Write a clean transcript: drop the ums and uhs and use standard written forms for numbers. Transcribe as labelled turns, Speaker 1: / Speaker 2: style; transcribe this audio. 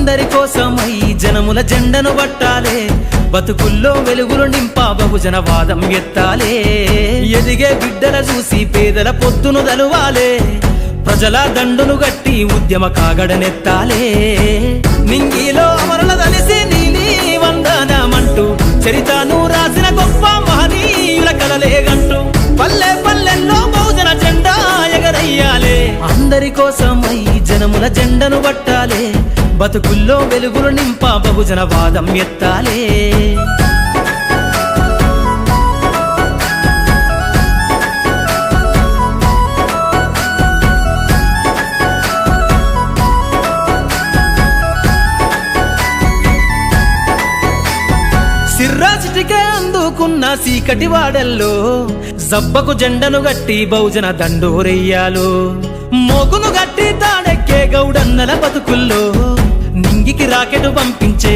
Speaker 1: అందరి కోసమై జనముల జెండను పట్టాలే, బతుకుల్లో వెలుగులు నింపా బహుజన వాదం ఎత్తాలే. ఎదిగే బిడ్డల చూసి పేదల పొత్తును దలువాలే, ప్రజల దండును గట్టి ఉద్యమ కాగడనెత్తాలే. నింగిలో అమరుల దలిసి నీలి వందనమంటూ చరితను రాసిన గొప్ప మహనీయుల కలలేగంటూ పల్లె పల్లెల్లో బహుజన జెండా ఎగరయ్యాలే. అందరి కోసమై జనముల జెండను పట్టాలే, బతుకుల్లో వెలుగులు నింపా బహుజన వాదం ఎత్తాలే. సిర్రాసిటికే అందుకున్న సీకటి వాడల్లో జబ్బకు జెండను గట్టి బహుజన దండోరెయ్యాలు. మోగును గట్టి తాడెక్కే గౌడన్నల బతుకుల్లో నింగికి రాకెట్ పంపించే